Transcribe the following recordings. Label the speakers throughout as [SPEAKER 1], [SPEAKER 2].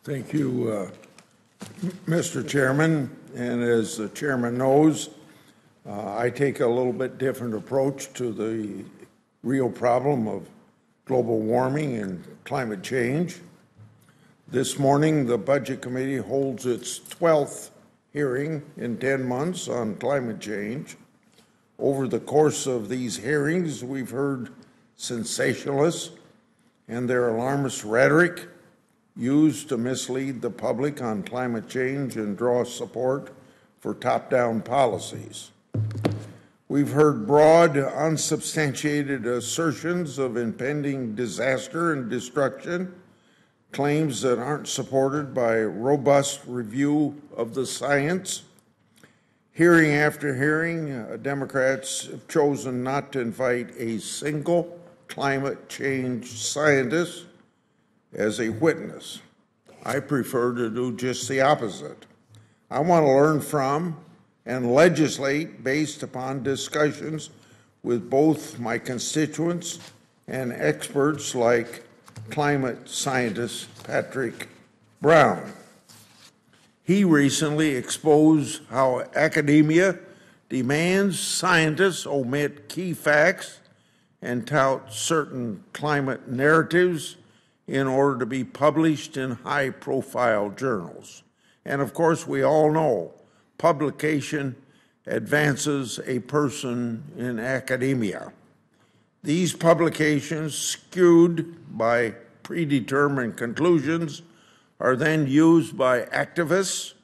[SPEAKER 1] Thank you, Mr. Chairman. And as the chairman knows, I take a little bit different approach to the real problem of global warming and climate change. This morning, the Budget Committee holds its 12th hearing in 10 months on climate change. Over the course of these hearings, we've heard sensationalists and their alarmist rhetoric used to mislead the public on climate change and draw support for top-down policies. We've heard broad, unsubstantiated assertions of impending disaster and destruction, claims that aren't supported by robust review of the science. Hearing after hearing, Democrats have chosen not to invite a single climate change scientist as a witness. I prefer to do just the opposite. I want to learn from and legislate based upon discussions with both my constituents and experts like climate scientist Patrick Brown. He recently exposed how academia demands scientists omit key facts and tout certain climate narratives in order to be published in high-profile journals. And of course, we all know publication advances a person in academia. These publications, skewed by predetermined conclusions, are then used by activists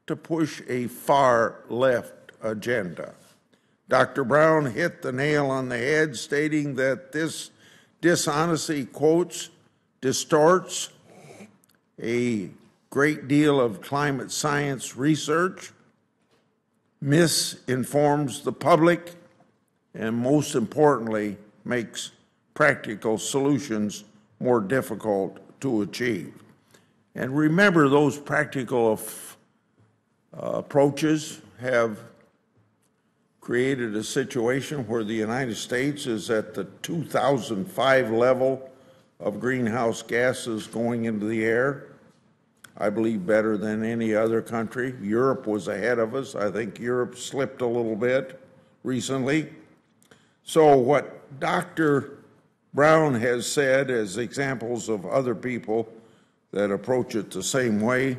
[SPEAKER 1] to push a far-left agenda. Dr. Brown hit the nail on the head, stating that this dishonesty, quotes, distorts a great deal of climate science research, misinforms the public, and most importantly, makes practical solutions more difficult to achieve. And remember, those practical approaches have created a situation where the United States is at the 2005 level of greenhouse gases going into the air. I believe better than any other country. Europe was ahead of us. I think Europe slipped a little bit recently. So what Dr. Brown has said as examples of other people that approach it the same way,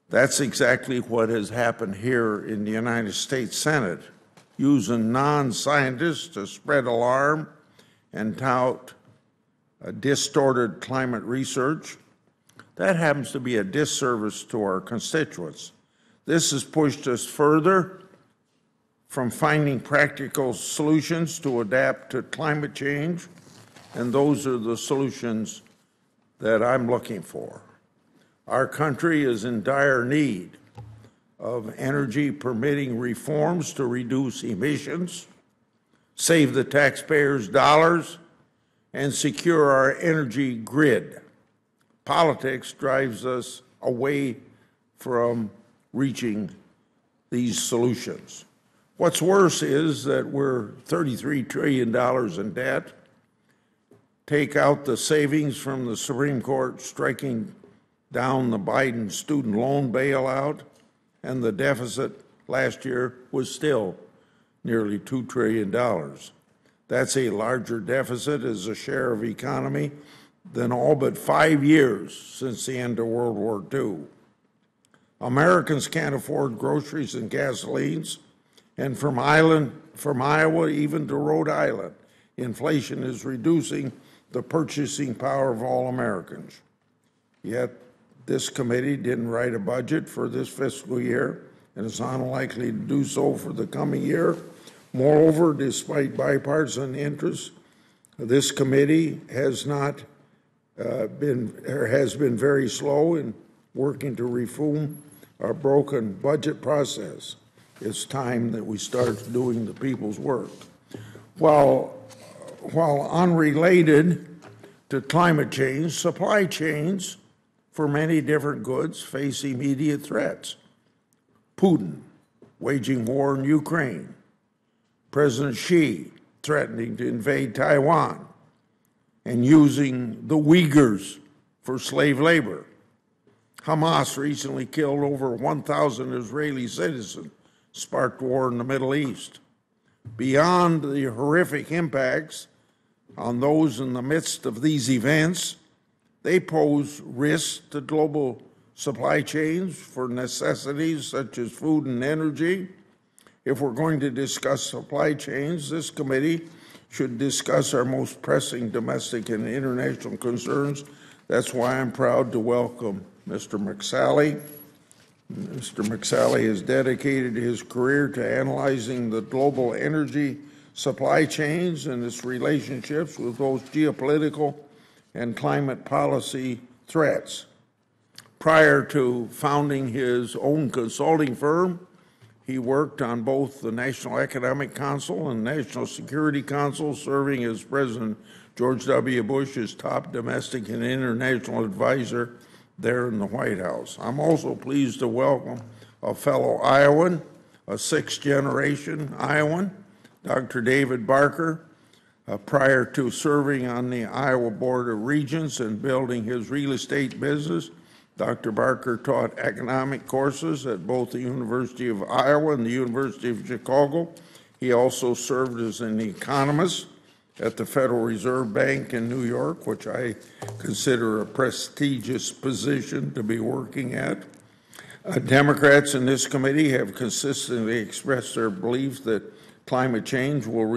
[SPEAKER 1] that's exactly what has happened here in the United States Senate, using non-scientists to spread alarm and tout distorted climate research. That happens to be a disservice to our constituents. This has pushed us further from finding practical solutions to adapt to climate change, and those are the solutions that I'm looking for. Our country is in dire need of energy permitting reforms to reduce emissions, save the taxpayers' dollars, and secure our energy grid. Politics drives us away from reaching these solutions. What's worse is that we're $33 trillion in debt. Take out the savings from the Supreme Court striking down the Biden student loan bailout, and the deficit last year was still nearly $2 trillion. That's a larger deficit as a share of economy than all but 5 years since the end of World War II. Americans can't afford groceries and gasolines, and from Iowa even to Rhode Island, inflation is reducing the purchasing power of all Americans. Yet this committee didn't write a budget for this fiscal year, and is unlikely to do so for the coming year. Moreover, despite bipartisan interest, this committee has been very slow in working to reform our broken budget process. It's time that we start doing the people's work. While unrelated to climate change, supply chains for many different goods face immediate threats. Putin waging war in Ukraine, President Xi threatening to invade Taiwan and using the Uyghurs for slave labor, Hamas recently killed over 1,000 Israeli citizens, sparked war in the Middle East. Beyond the horrific impacts on those in the midst of these events, they pose risks to global supply chains for necessities such as food and energy. If we're going to discuss supply chains, this committee should discuss our most pressing domestic and international concerns. That's why I'm proud to welcome Mr. McSally. Mr. McSally has dedicated his career to analyzing the global energy supply chains and its relationships with both geopolitical and climate policy threats. Prior to founding his own consulting firm, he worked on both the National Economic Council and National Security Council, serving as President George W. Bush's top domestic and international advisor there in the White House. I'm also pleased to welcome a fellow Iowan, a sixth-generation Iowan, Dr. David Barker. Prior to serving on the Iowa Board of Regents and building his real estate business, Dr. Barker taught economic courses at both the University of Iowa and the University of Chicago. He also served as an economist at the Federal Reserve Bank in New York, which I consider a prestigious position to be working at. Democrats in this committee have consistently expressed their belief that climate change will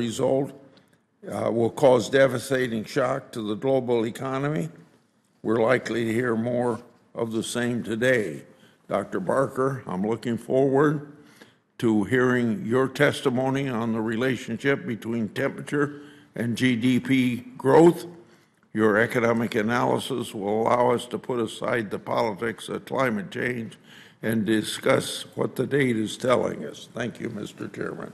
[SPEAKER 1] cause devastating shock to the global economy. We're likely to hear more of the same today. Dr. Barker, I'm looking forward to hearing your testimony on the relationship between temperature and GDP growth. Your economic analysis will allow us to put aside the politics of climate change and discuss what the data is telling us. Thank you, Mr. Chairman.